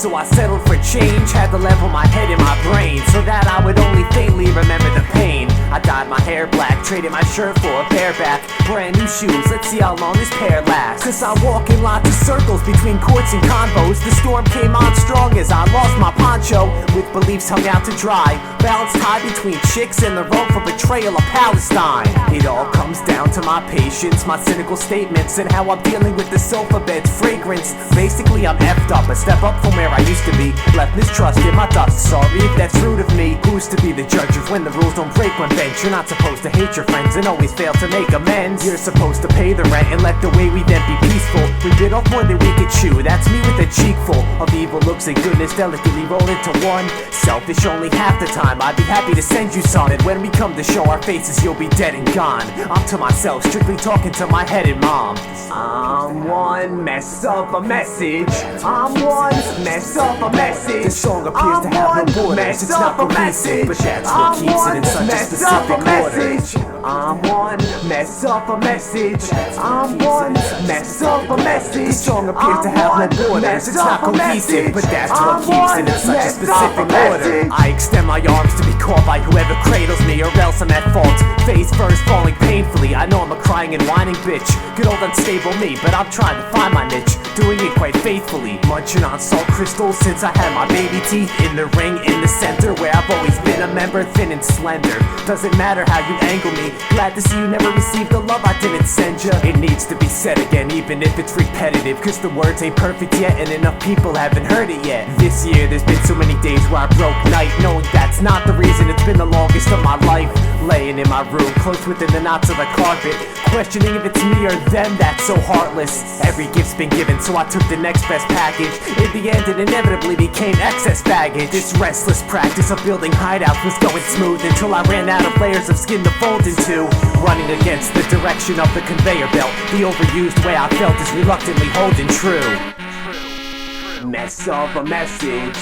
so I settled for change. Had to level my head and my brain, so that I would only faintly remember the pain. I dyed my hair black, traded my shirt for a bareback. Brand new shoes, let's see how long this pair lasts. Cause I walk in lots of circles between courts and convos. The storm came on strong as I lost my poncho, with beliefs hung out to dry. Balance tied between chicks and the road for betrayal of Palestine. It all comes down to my patience, my cynical statements, and how I'm dealing with the sofa bed's fragrance. Basically I'm effed up, a step up from where I used to be. Left mistrust in my dust, sorry if that's rude of me. Who's to be the judge of when the rules don't break one bench? You're not supposed to hate your friends and always fail to make amends. You're supposed to pay the rent and let the way we then be peaceful. We bit off more than we could chew, that's me with a cheek full of evil looks and goodness delicately rolled into one. Selfish only half the time, I'd be happy to send you some, and when we come to show our faces you'll be dead and gone. I'm to myself, strictly talking to my head and mom. I'm one mess of a message. I'm one mess of a message. This song appears to have no borders, it's not cohesive, but that's what keeps it in such a specific order. I'm one mess of a message. I'm one mess of a message. This song appears to have no borders, it's not cohesive, but that's what keeps it in such a specific order. I extend my arms to be caught by whoever cradles me, or else I'm at fault. Face first falling painfully, I know I'm a crying and whining bitch. Good old unstable me, but I'm trying to find my niche, doing it quite faithfully. Munching on salt crystals since I had my baby teeth. In the ring, in the center, where I've always been a member, thin and slender. Doesn't matter how you angle me, glad to see you never received the love I didn't send ya. It needs to be said again, even if it's repetitive, cause the words ain't perfect yet, and enough people haven't heard it yet. This year there's been so many days where I broke night, knowing that's not the reason it's been the longest of my life. Laying in my room, close within the knots of the carpet, questioning if it's me or them that's so heartless. Every gift's been given, so I took the next best package. In the end it inevitably became excess baggage. This restless practice of building hideouts was going smooth until I ran out of layers of skin to fold into. Running against the direction of the conveyor belt, the overused way I felt is reluctantly holding true. Mess of a message.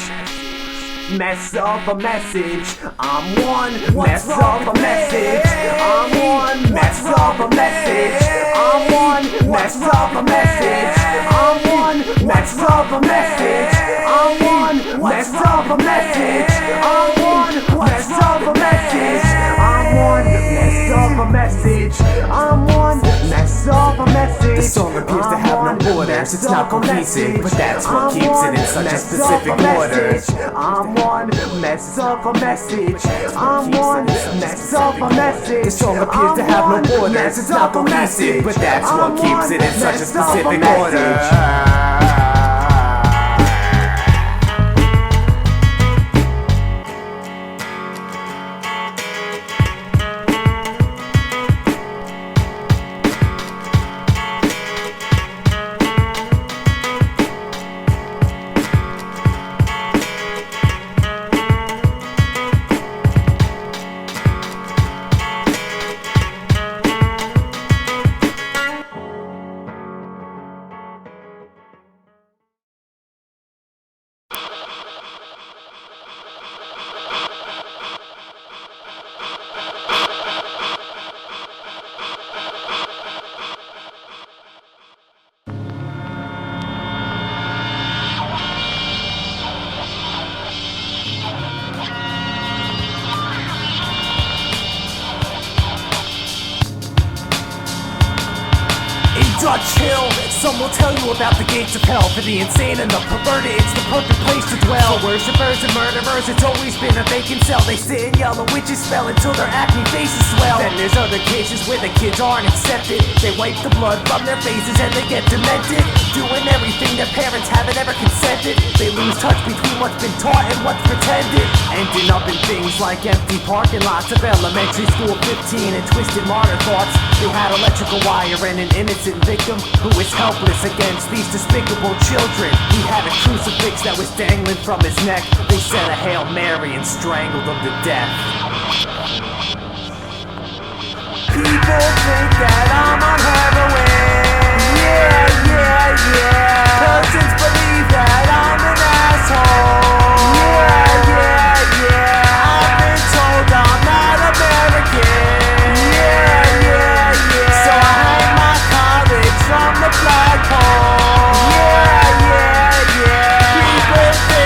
Mess of a message. I'm one mess of a message. I'm one mess of a message. I'm one mess of a message. I'm one mess of a message. I'm one mess of a message. I'm one mess of a message. I'm one mess of a message. I'm one mess of a message. The song appears to have no borders, it's not cohesive, but that's what keeps it in such a specific order. I'm one mess of a message. I'm one mess of a message. The song appears to have no borders, it's not cohesive, but that's what keeps it in such a specific order. Dutch Hill. Some will tell you about the gates of hell. For the insane and the perverted, it's the perfect place to dwell. For worshippers and murderers, it's always been a vacant cell. They sit and yell a witch's spell until their acne faces swell. Then there's other cases where the kids aren't accepted. They wipe the blood from their faces and they get demented, doing everything their parents haven't ever consented. They lose touch between what's been taught and what's pretended, ending up in things like empty parking lots of elementary school 15 and twisted martyr thoughts. They had electrical wire and an innocent victim who is helpless against these despicable children. He had a crucifix that was dangling from his neck. They said a Hail Mary and strangled him to death. People think that I'm on heroin. Yeah. Persons believe that I'm an asshole. Yeah. I've been told I'm not American. Yeah. So I hang my college from the flagpole. Yeah. People think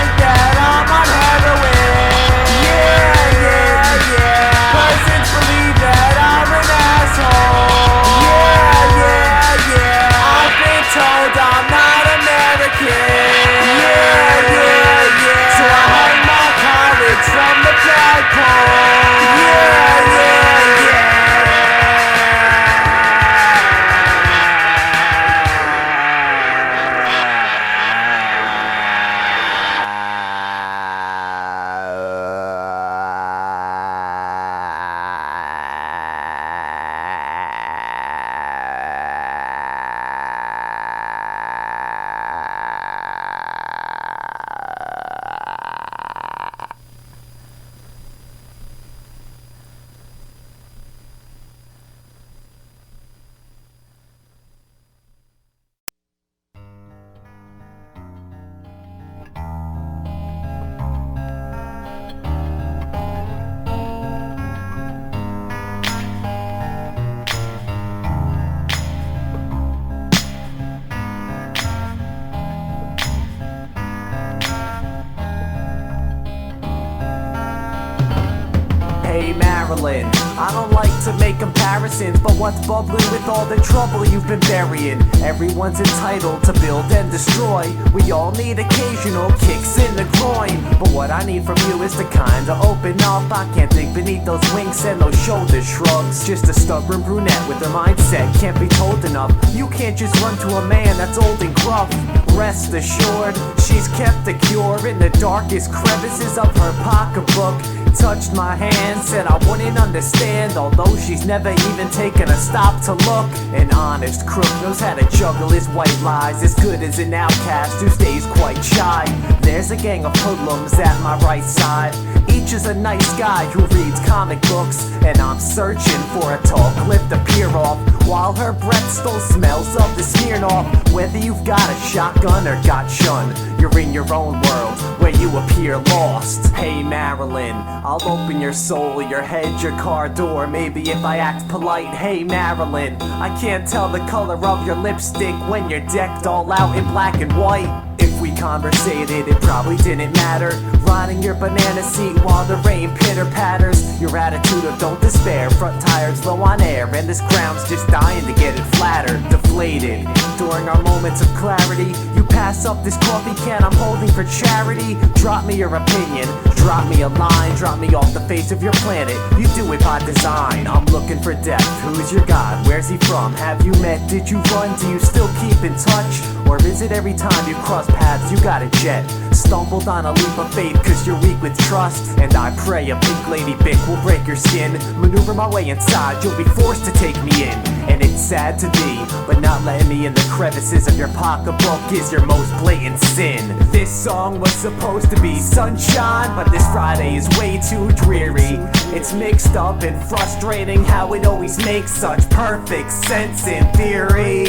Marilyn. I don't like to make comparisons, but what's bubbling with all the trouble you've been burying? Everyone's entitled to build and destroy. We all need occasional kicks in the groin. But what I need from you is to kinda open up. I can't think beneath those winks and those shoulder shrugs. Just a stubborn brunette with her mindset can't be told enough. You can't just run to a man that's old and gruff. Rest assured, she's kept the cure in the darkest crevices of her pocketbook. Touched my hand, said I wouldn't understand, although she's never even taken a stop to look. An honest crook knows how to juggle his white lies as good as an outcast who stays quite shy. There's a gang of hoodlums at my right side. Each is a nice guy who reads comic books, and I'm searching for a tall cliff to peer off, while her breath still smells of the Smirnoff. Whether you've got a shotgun or got shunned, you're in your own world where you appear lost. Hey Marilyn, I'll open your soul, your head, your car door, maybe if I act polite. Hey Marilyn, I can't tell the color of your lipstick when you're decked all out in black and white. If we conversated, it probably didn't matter. Riding your banana seat while the rain pitter-patters. Your attitude of don't despair, front tires low on air, and this ground's just dying to get it flatter. Deflated, during our moments of clarity, you pass up this coffee can I'm holding for charity. Drop me your opinion, drop me a line, drop me off the face of your planet. You do it by design. I'm looking for depth. Who's your god? Where's he from? Have you met? Did you run? Do you still keep in touch? Or is it every time you cross paths you got a jet? Stumbled on a leap of faith cause you're weak with trust, and I pray a pink lady bick will break your skin. Maneuver my way inside, you'll be forced to take me in. And it's sad to be, but not letting me in the crevices of your pocketbook is your most blatant sin. This song was supposed to be sunshine, but this Friday is way too dreary. It's mixed up and frustrating how it always makes such perfect sense in theory,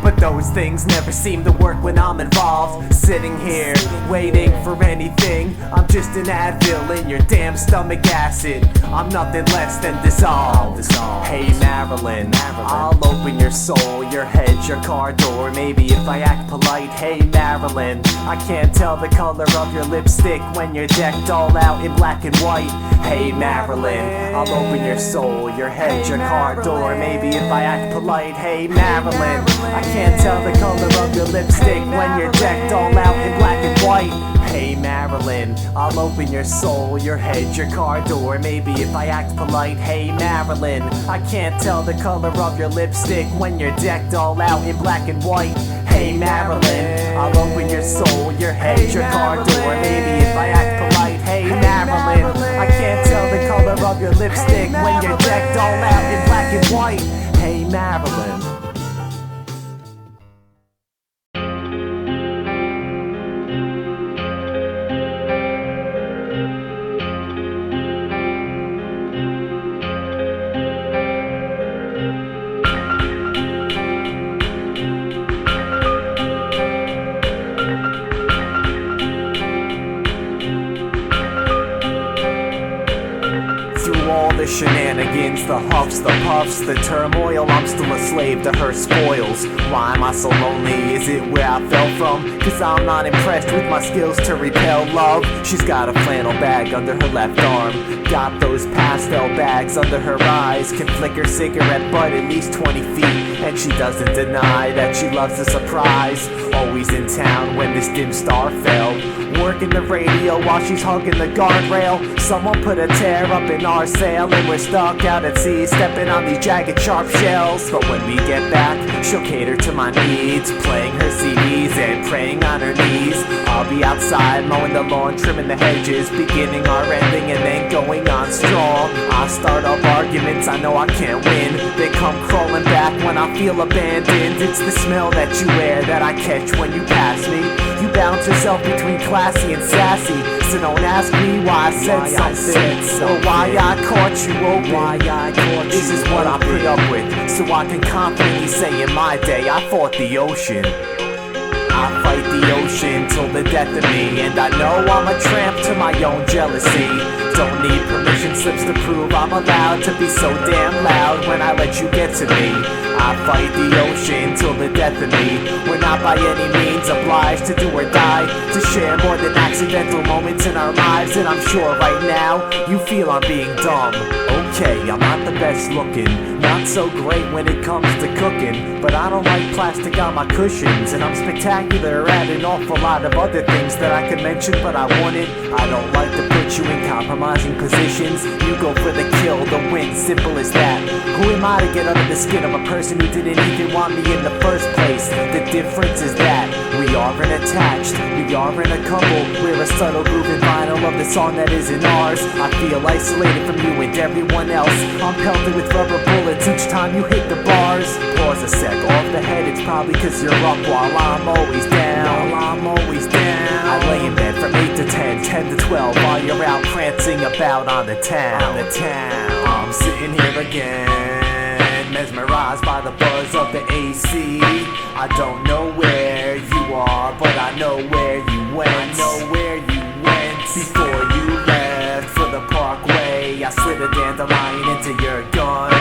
but those things never seem to work when I'm involved. Sitting here, waiting for anything, I'm just an Advil in your damn stomach acid. I'm nothing less than dissolved. Hey Marilyn, I'll open your soul, your head, your car door, maybe if I act polite. Hey Marilyn, I can't tell the color of your lipstick when you're decked all out in black and white. Hey Marilyn, I'll open your soul, your head, your car door, maybe if I act polite. Hey Marilyn, I can't tell the color of your lipstick when you're decked all out in black and white. Hey Marilyn, I'll open your soul, your head, your car door, maybe if I act polite. Hey Marilyn, I can't tell the color of your lipstick when you're decked all out in black and white. Hey Marilyn, I'll open your soul, your head, your car door, maybe if I act polite. Hey Marilyn, I can't tell the color of your lipstick when you're decked all out in black and white. Hey Marilyn. All the shenanigans, the huffs, the puffs, the turmoil, I'm still a slave to her spoils. Why am I so lonely? Is it where I fell from? Cause I'm not impressed with my skills to repel love. She's got a flannel bag under her left arm, got those pastel bags under her eyes, can flick her cigarette butt at least 20 feet, and she doesn't deny that she loves a surprise. Always in town when this dim star fell, working the radio while she's hugging the guardrail. Someone put a tear up in our sail, and we're stuck out at sea, stepping on these jagged sharp shells. But when we get back, she'll cater to my needs, playing her CDs and praying on her knees. I'll be outside mowing the lawn, trimming the hedges, beginning our ending and then going on strong. I start up arguments I know I can't win, they come crawling back when I feel abandoned. It's the smell that you wear that I catch when you pass me. You balance yourself between classy and sassy, so don't ask me why I said something, or why I caught you open. This is what I put up with, so I can confidently say in my day I fought the ocean. I fight the ocean till the death of me, and I know I'm a tramp to my own jealousy. Don't need permission slips to prove I'm allowed to be so damn loud when I let you get to me. I fight the ocean till the death of me. We're not by any means obliged to do or die, to share more than accidental moments in our lives, and I'm sure right now you feel I'm being dumb. Okay, I'm not the best looking, not so great when it comes to cooking, but I don't like plastic on my cushions, and I'm spectacular at an awful lot of other things that I could mention, but I wouldn't. I don't like to put you in compromising positions. You go for the kill, the win, simple as that. Who am I to get under the skin of a person who didn't even want me in the first place? The difference is that we aren't attached, we aren't a couple. We're a subtle grooving vinyl of the song that isn't ours. I feel isolated from you and everyone else. I'm pelted with rubber bullets each time you hit the bars. Pause a sec, off the head, it's probably cause you're up while I'm always down. I lay in bed from 8 to 10, 10 to 12, while you're out prancing about on the town. I'm sitting here again, mesmerized by the buzz of the AC. I don't know where you are, but I know where you went. Before you left for the parkway, I slid a dandelion into your gun.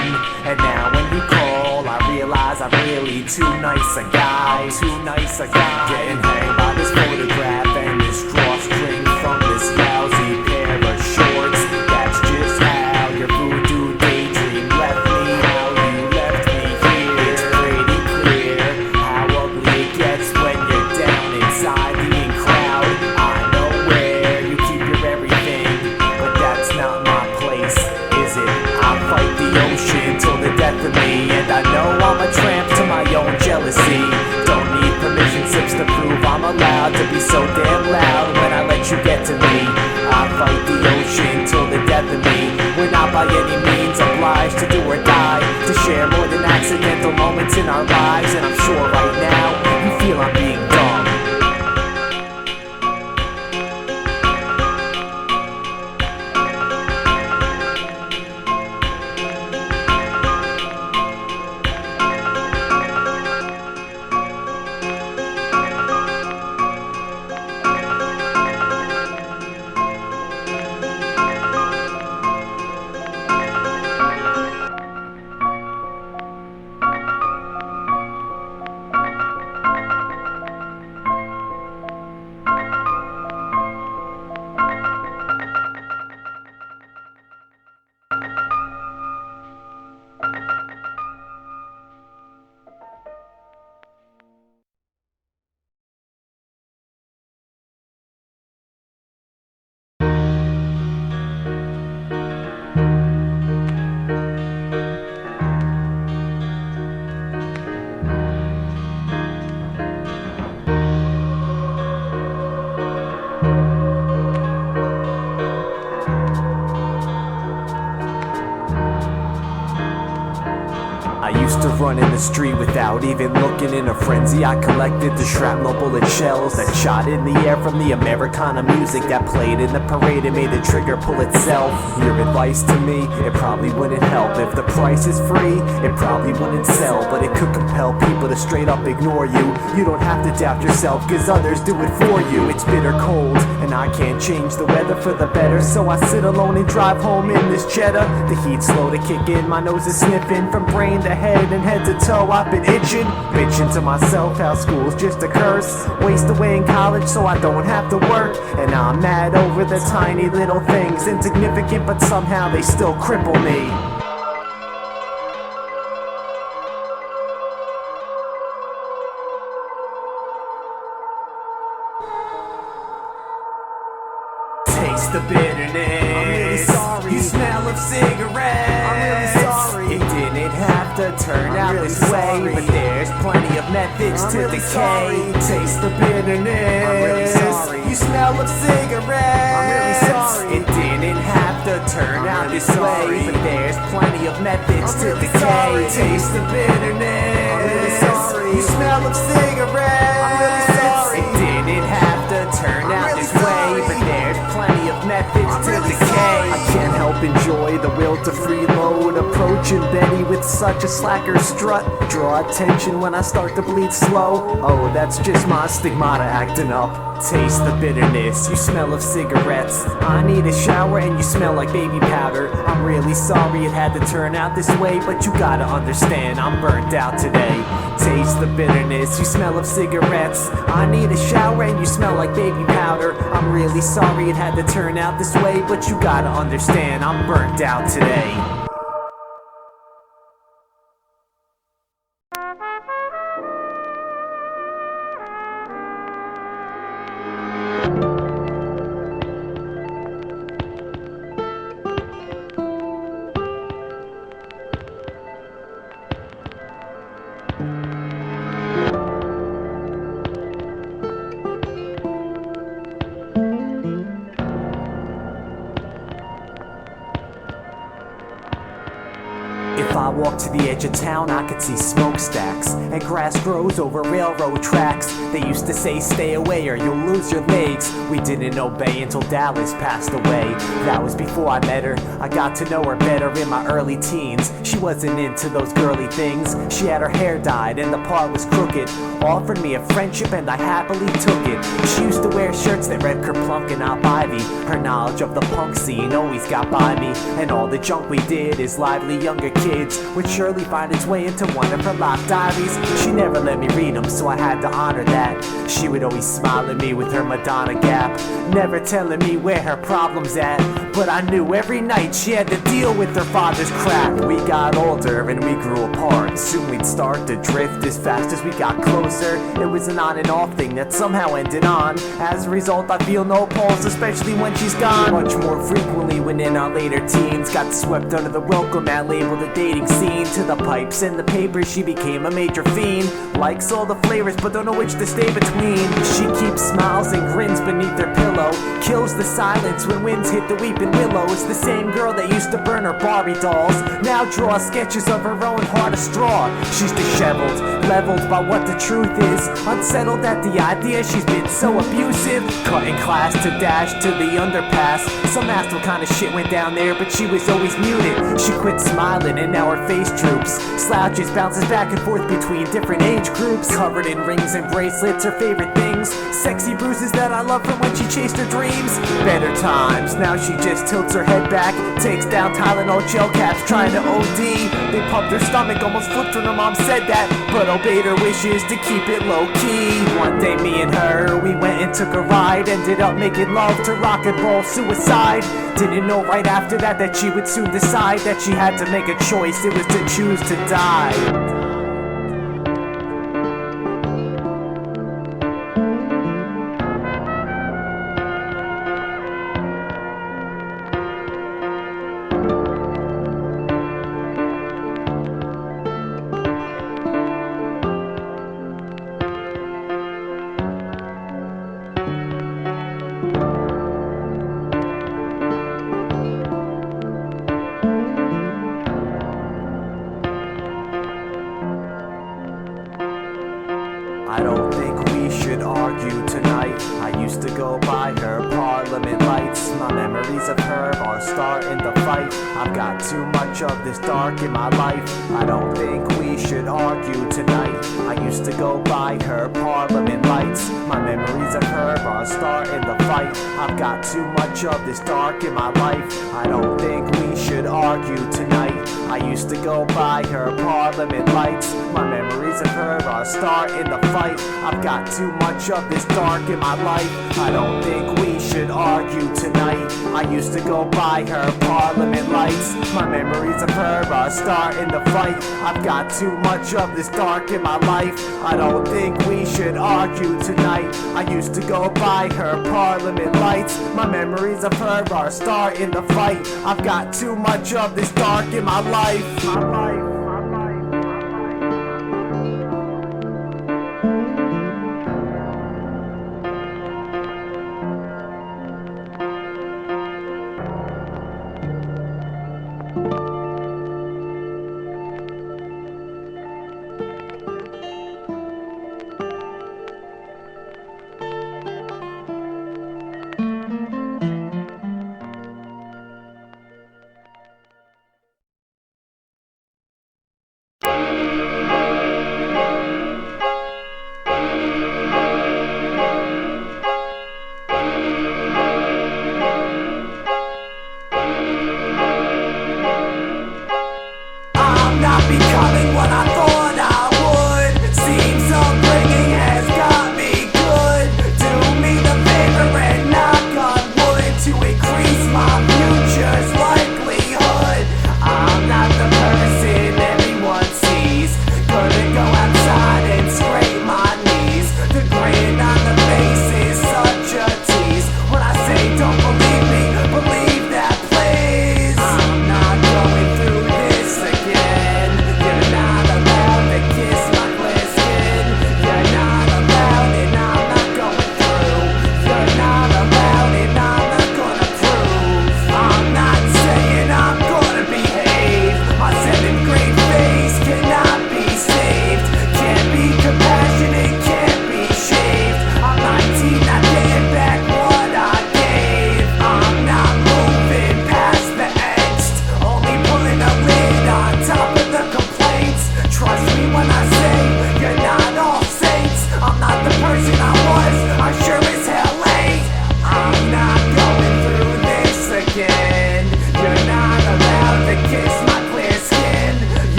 And now when you call, I realize I'm really too nice a guy. Getting hanged by this photograph and this drawstring from this lousy pair of shorts. That's just how your voodoo daydream left me. How you left me here. It's pretty clear how ugly it gets when you're down inside the in crowd. I know where you keep your everything, but that's not my place, is it? I fight the ocean till the death of me, and I know I'm a tramp to my own jealousy. Don't need permission slips to prove I'm allowed to be so damn loud when I let you get to me. I fight the ocean till the death of me. We're not by any means obliged to do or die, to share more than accidental moments in our lives. And I'm sure right now you feel I'm being dumb. I used to run in the street without even looking. In a frenzy I collected the shrapnel bullet shells that shot in the air from the Americana music that played in the parade and made the trigger pull itself. Your advice to me, it probably wouldn't help. If the price is free, it probably wouldn't sell, but it could compel people to straight up ignore you. You don't have to doubt yourself, cause others do it for you. It's bitter cold, and I can't change the weather for the better, so I sit alone and drive home in this Jetta. The heat's slow to kick in, my nose is sniffing from brain to head and head to toe. I've been itching, bitching to myself how school's just a curse. Waste away in college so I don't have to work, and I'm mad over the tiny little things, insignificant but somehow they still cripple me. Taste the bitterness. I'm really sorry. You smell of cigarettes. I'm really sorry. It didn't have to turn out this way, but there's plenty of methods to decay. Taste the bitterness. I'm really sorry. You smell of cigarettes. I'm really sorry. It didn't have to turn out this way, but there's plenty of methods to decay. Taste the bitterness. I'm really sorry. You smell of cigarettes. I'm really sorry. It didn't have to turn out this way, but there's plenty of methods to decay. I can't help enjoy the will to freeload, approaching Betty with such a slacker strut. Draw attention when I start to bleed slow. Oh, that's just my stigmata acting up. Taste the bitterness, you smell of cigarettes. I need a shower and you smell like baby powder. I'm really sorry it had to turn out this way, but you gotta understand I'm burnt out today. Taste the bitterness, you smell of cigarettes. I need a shower and you smell like baby powder. I'm really sorry it had to turn out this way, but you gotta understand I'm burnt out today. If I walk to the edge of town, I could see smokestacks and grass grows over railroad tracks. They used to say stay away or you'll lose your legs. We didn't obey until Dallas passed away. That was before I met her. I got to know her better in my early teens. She wasn't into those girly things. She had her hair dyed and the part was crooked. Offered me a friendship and I happily took it. She used to wear shirts that read Kerplunk and not Ivy. Her knowledge of the punk scene always got by me. And all the junk we did as lively younger kids would surely find its way into one of her locked diaries. She never let me read them, so I had to honor that. She would always smile at me with her Madonna gap, never telling me where her problem's at. But I knew every night she had to deal with her father's crap. We got older and we grew apart. Soon we'd start to drift as fast as we got closer. It was an on and off thing that somehow ended on. As a result, I feel no pulse, especially when she's gone. Much more frequently when in our later teens. Got swept under the welcome mat labeled a dating scene. To the pipes and the papers, she became a major fiend. Likes all the flavors but don't know which to stay between. She keeps smiles and grins beneath her pillow. Kills the silence when winds hit the weeping willows. The same girl that used to burn her Barbie dolls now draws sketches of her own heart of straw. She's disheveled, leveled by what the truth is. Unsettled at the idea she's been so abusive. Cutting class to dash to the underpass. Some asked what kind of shit went down there, but she was always muted. She quit smiling and now her face droops. Slouches, bounces back and forth between different age groups. Covered in rings and bracelets, her favorite things. Sexy bruises that I love from when she chased her dreams. Better times, now she just tilts her head back. Takes down Tylenol gel caps, trying to OD. They pumped her stomach, almost flipped when her mom said that, but obeyed her wishes to keep it low key. One day me and her, we went and took a ride. Ended up making love to rock and roll suicide. Didn't know right after that that she would soon decide that she had to make a choice. It was to choose to die. I don't think we should argue tonight. I used to go by her Parliament lights. My memories of her are starting to fight. I've got too much of this dark in my life. I don't think we should argue tonight. I used to go by her Parliament lights. My memories of her are starting to fight. I've got too much of this dark in my life. I don't think we should argue tonight. I used to go by her Parliament lights. My memories of her are starting to fight. I've got too much of this dark in my life. I don't think we should argue tonight. I used to go by her Parliament lights. My memories of her are starting to fight. I've got too much of this dark in my life. I don't think we should argue tonight. I used to go by her Parliament lights. My memories of her are starting to fight. I've got too much of this dark in my life. My life.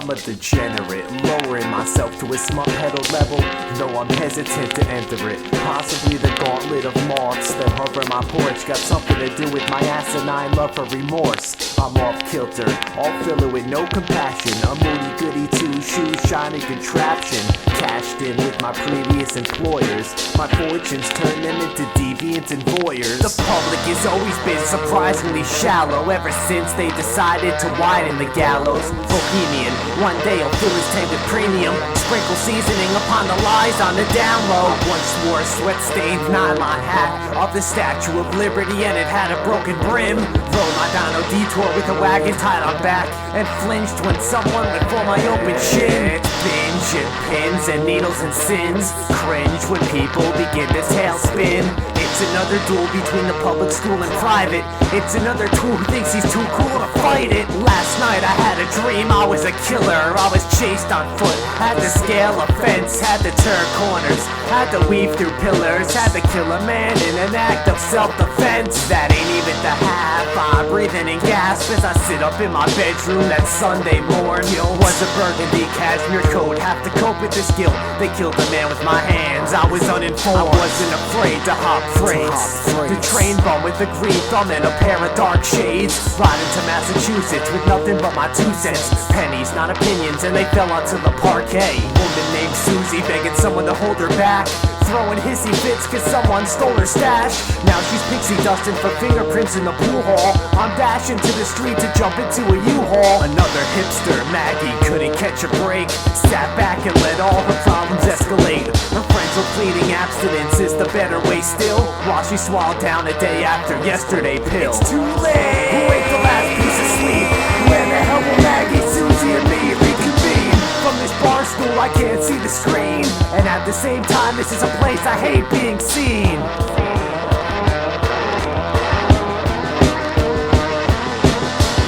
I'm a degenerate, lowering myself to a smut pedal level, though I'm hesitant to enter it. Possibly the gauntlet of moths that hover my porch got something to do with my asinine love for remorse. I'm off kilter, all filler with no compassion, a moody goody two-shoe shining contraption, cashed in with my previous employers. My fortunes turn them into deviants and voyeurs. The public has always been surprisingly shallow ever since they decided to widen the gallows. Bohemian, one day I'll fill his tank with premium, sprinkle seasoning upon the lies on the down low. I once wore a sweat-stained nylon hat of the Statue of Liberty and it had a broken brim. Rode my Dino detour with a wagon tied on back and flinched when someone went for my open shin. Binge and pins and needles and sins, cringe when people begin to tailspin. It's another duel between the public school and private. It's another tool who thinks he's too cool to fight it. Last night I had a dream I was a killer. I was chased on foot, had to scale a fence, had to turn corners, had to weave through pillars, had to kill a man in an act of self-defense. That ain't even the half. I'm breathing in gasp as I sit up in my bedroom that Sunday morn. Was a burgundy cashmere coat, have to cope with this guilt. They killed a man with my hands, I was uninformed. I wasn't afraid to hop freights. The train bum with a green thumb and a pair of dark shades, riding to Massachusetts with nothing but my 2 cents. Pennies, not opinions, and they fell onto the parquet. Woman named Susie begging someone to hold her back, throwing hissy fits cause someone stole her stash. Now she's pixie dusting for fingerprints in the pool hall. I'm dashing to the street to jump into a U-Haul. Another hipster, Maggie, couldn't catch a break, sat back and let all her problems escalate. Her friends were pleading abstinence is the better way still, while she swallowed down a day after yesterday pill. It's too late, who ate the last piece of sleep? When the hell will Maggie, Susie, and me reconvene? From this bar stool I can't see the screen, and at the same time this is a place I hate being seen.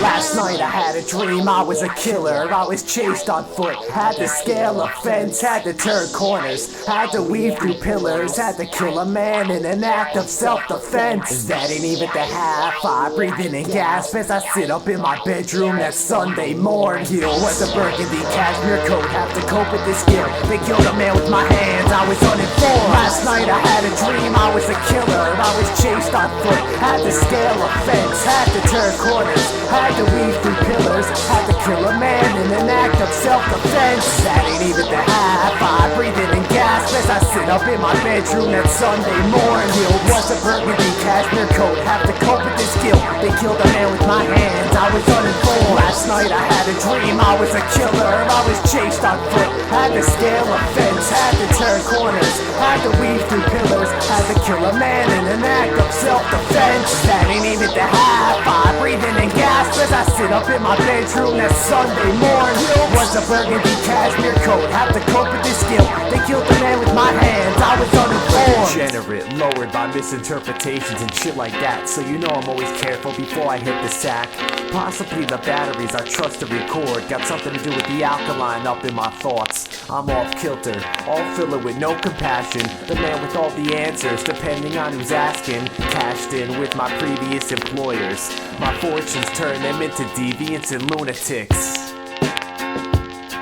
Last night I had a dream I was a killer. I was chased on foot, had to scale a fence, had to turn corners, had to weave through pillars, had to kill a man in an act of self-defense. That ain't even the half. I breathe in and gasp as I sit up in my bedroom that Sunday morn. Heel was a burgundy cashmere coat, have to cope with this guilt. They killed a man with my hands, I was uninformed. Last night I had a dream I was a killer. I was chased on foot, had to scale a fence, had to turn corners, had to weave through pillars, had to kill a man in an act of self-defense. That ain't even the half. I breathe in and gasp as I sit up in my bedroom that Sunday morn. Heel was a burgundy cashmere coat, have to cope with this guilt. They killed a man with my hands, I was uninformed. Last night I had a dream I was a killer. I was chased on foot, had to scale a fence, had to turn corners, had to weave through pillars, had to kill a man in an act of self-defense. That ain't even the half. I breathe in and gasp as I sit up in my bedroom that Sunday morn. Was a burgundy cashmere coat, have to cope with this guilt. They killed the man with my hands, I was uninformed. Degenerate, lowered by misinterpretations and shit like that, so you know I'm always careful before I hit the sack. Possibly the batteries I trust to record got something to do with the alkaline up in my thoughts. I'm off kilter, all filler with no compassion, the man with all the answers depending on who's asking. Cashed in with my previous employers, my fortunes turn them into deviants and lunatics.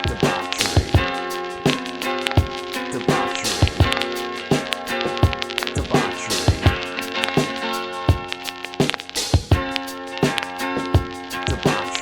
Debauchery. Debauchery. Debauchery. Debauchery. Debauchery.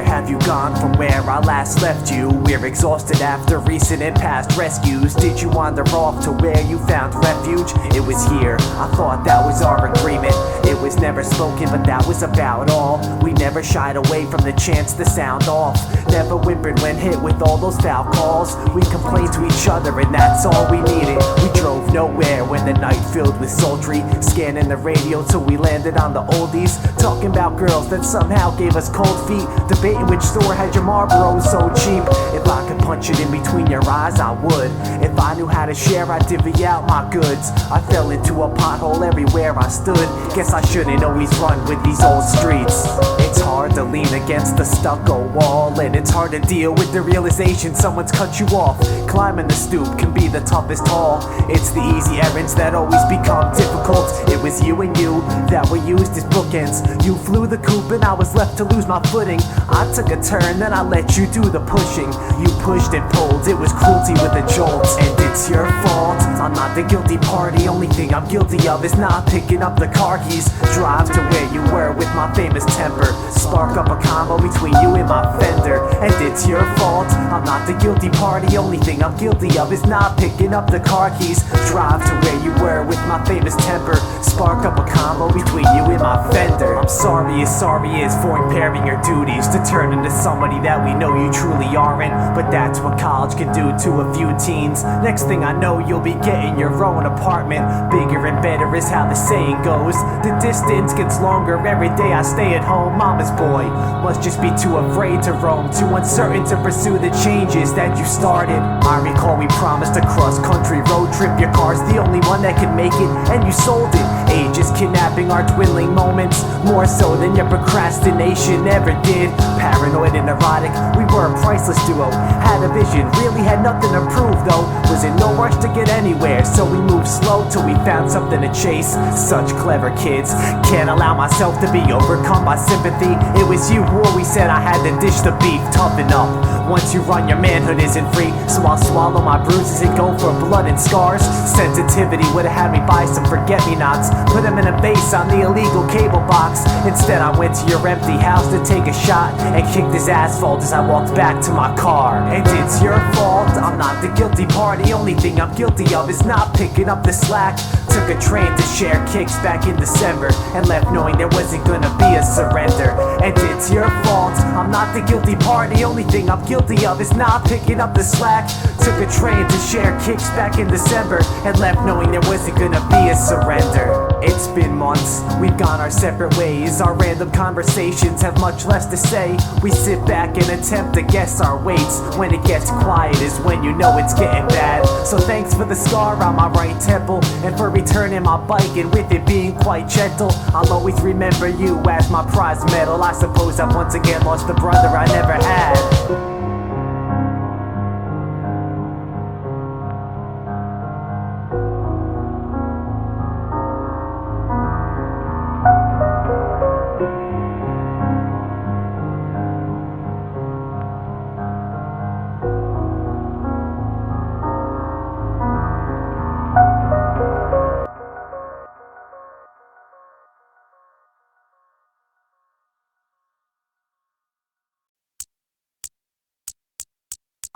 Have you gone from where I last left you? We're exhausted after recent and past rescues. Did you wander off to where you found refuge? It was here, I thought that was our agreement. It was never spoken, but that was about all. We never shied away from the chance to sound off. never whimpered when hit with all those foul calls. We complained to each other and that's all we needed. We drove nowhere when the night filled with sultry, scanning the radio till we landed on the oldies, talking about girls that somehow gave us cold feet, debating which store had your Marlboro so cheap. If I could punch it in between your eyes, I would. If I knew how to share, I'd divvy out my goods. I fell into a pothole everywhere I stood. Guess I shouldn't always run with these old streets. It's hard to lean against the stucco wall, and it's hard to deal with the realization someone's cut you off. Climbing the stoop can be the toughest haul. It's the easy errands that always become difficult. It was you and you that were used as bookends. You flew the coop and I was left to lose my footing. I took a turn, then I let you do the pushing. You pushed and pulled, it was cruelty with a jolt. And it's your fault, I'm not the guilty party. Only thing I'm guilty of is not picking up the car keys. Drive to where you were with my famous temper. Spark up a combo between you and my fender. And it's your fault, I'm not the guilty party. Only thing I'm guilty of is not picking up the car keys. Drive to where you were with my famous temper. Spark up a combo between you and my fender. I'm sorry is for impairing your duties to turn into somebody that we know you truly aren't. But that's what college can do to a few teens. Next thing I know, you'll be getting your own apartment. Bigger and better is how the saying goes. The distance gets longer every day I stay at home. Mama's boy must just be too afraid to roam, too uncertain to pursue the changes that you started. I recall we promised a cross-country road trip. Your car's the only one that can make it, and you sold it. Age is kidnapping our dwindling moments, more so than your procrastination ever did. Paranoid and neurotic, we were a priceless duo. Had a vision, really had nothing to prove though. Was in no rush to get anywhere, so we moved slow till we found something to chase. Such clever kids, can't allow myself to be overcome by sympathy. It was you who always said I had to dish the beef. Toughen up, once you run your manhood isn't free. So I'll swallow my bruises and go for blood and scars. Sensitivity would've had me buy some forget-me-nots, put them in a vase on the illegal cable box. Instead I went to your empty house to take a shot and kicked this asphalt as I walked back to my car. And it's your fault, I'm not the guilty party. Only thing I'm guilty of is not picking up the slack. Took a train to share kicks back in December and left knowing there wasn't gonna be a surrender. And it's your fault, I'm not the guilty party. Only thing I'm guilty of is not picking up the slack. Took a train to share kicks back in December and left knowing there wasn't gonna be a surrender. It's been months, we've gone our separate ways. Our random conversations have much less to say. We sit back and attempt to guess our weights. When it gets quiet is when you know it's getting bad. So thanks for the scar on my right temple, and for returning my bike and with it being quite gentle. I'll always remember you as my prize medal. I suppose I've once again lost the brother I never had.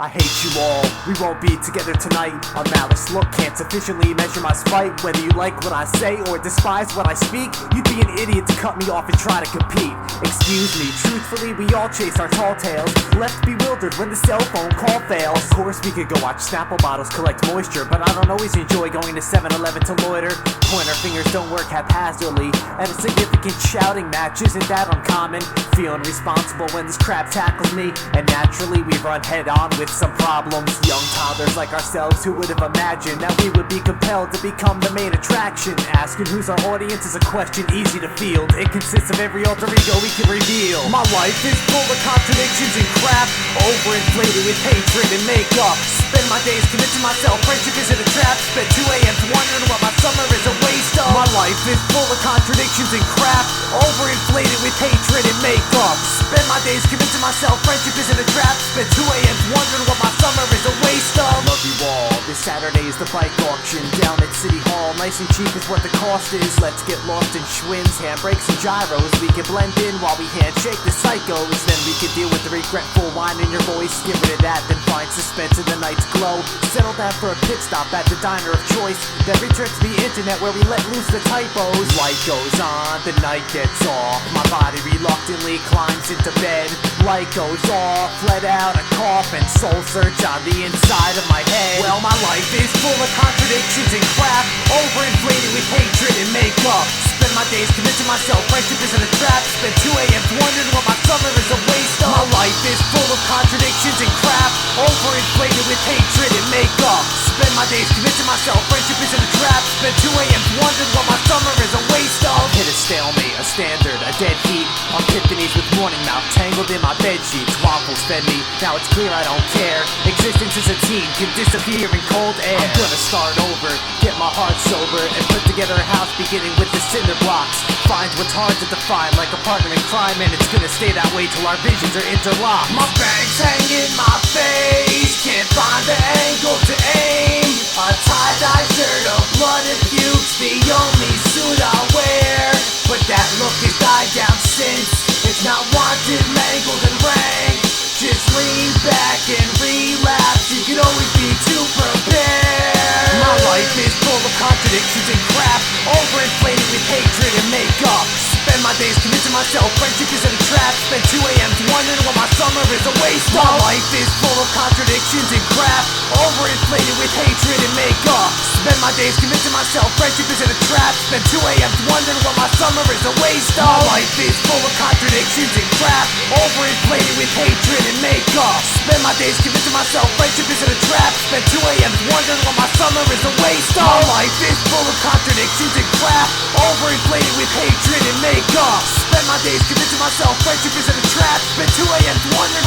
I hate you all, we won't be together tonight. A malice look can't sufficiently measure my spite. Whether you like what I say or despise what I speak, you'd be an idiot to cut me off and try to compete. Excuse me, truthfully we all chase our tall tales, left bewildered when the cell phone call fails. Of course we could go watch Snapple bottles collect moisture, but I don't always enjoy going to 7-Eleven to loiter. Pointer fingers don't work haphazardly at a significant shouting match, isn't that uncommon? Feeling responsible when this crap tackles me, and naturally we run head on with some problems. Young toddlers like ourselves, who would have imagined that we would be compelled to become the main attraction? Asking who's our audience is a question easy to field. It consists of every alter ego we can reveal. My life is full of contradictions and crap, overinflated with hatred and makeup. Spend my days convincing myself friendship isn't a trap. Spend 2 a.m. wondering what my summer is a waste of. My life is full of contradictions and crap, overinflated with hatred and makeup. Spend my days convincing myself friendship isn't a trap. Spend 2 a.m. wondering what my summer is a waste of. Love you all. This Saturday is the bike auction down at City Hall. My nice and cheap is what the cost is. Let's get lost in Schwinn's, handbrakes and gyros. We can blend in while we handshake the psychos. Then we can deal with the regretful whine in your voice. Get rid of that, then find suspense in the night's glow. Settle down for a pit stop at the diner of choice. Then return to the internet where we let loose the typos. Light goes on, the night gets off. My body reluctantly climbs into bed. Light goes off, let out a cough and soul search on the inside of my head. Well, my life is full of contradictions and crap, overinflated with hatred and makeup. Spend my days convincing myself friendship isn't a trap. Spend 2 a.m. wondering what my summer is a waste of. My life is full of contradictions and crap, overinflated with hatred and makeup. Spend my days convincing myself friendship isn't a trap. Spend 2 a.m. wondering what my summer is a waste of. Hit a stalemate, a standard, a dead heat. Epiphanies with morning mouth tangled in my bed sheets. Waffles fed me, now it's clear I don't care. Existence as a teen can disappear in cold air. I'm gonna start over, get my heart sober, and put together a house beginning with the cinder blocks. Find what's hard to define, like a partner in crime, and it's gonna stay that way till our visions are interlocked. My bangs hang in my face, can't find the angle to aim. A tie-dye shirt of blood and fuchs, the only suit I wear. But that look has died down since. It's not wanted, mangled and rank. Just lean back and relapse. You can always be too prepared. My life is full of contradictions and crap, overinflated with hatred and makeup. Spend my days convincing myself friendship isn't a trap. Spend 2 a.m. wondering what my summer is a waste of. My life is full of contradictions and crap, overinflated with hatred and makeup. Spend my days convincing myself friendship isn't a trap. Spend 2 a.m. wondering what my summer is a waste of. My life is full of contradictions and crap, overinflated with hatred and makeup. Spend my days convincing myself friendship isn't a trap. Spend 2 a.m. wondering what my summer is a waste of. My life is full of contradictions and crap, overinflated with hatred and makeup. Spend my days convincing myself friendship isn't a trap. Spend 2 a.m. wondering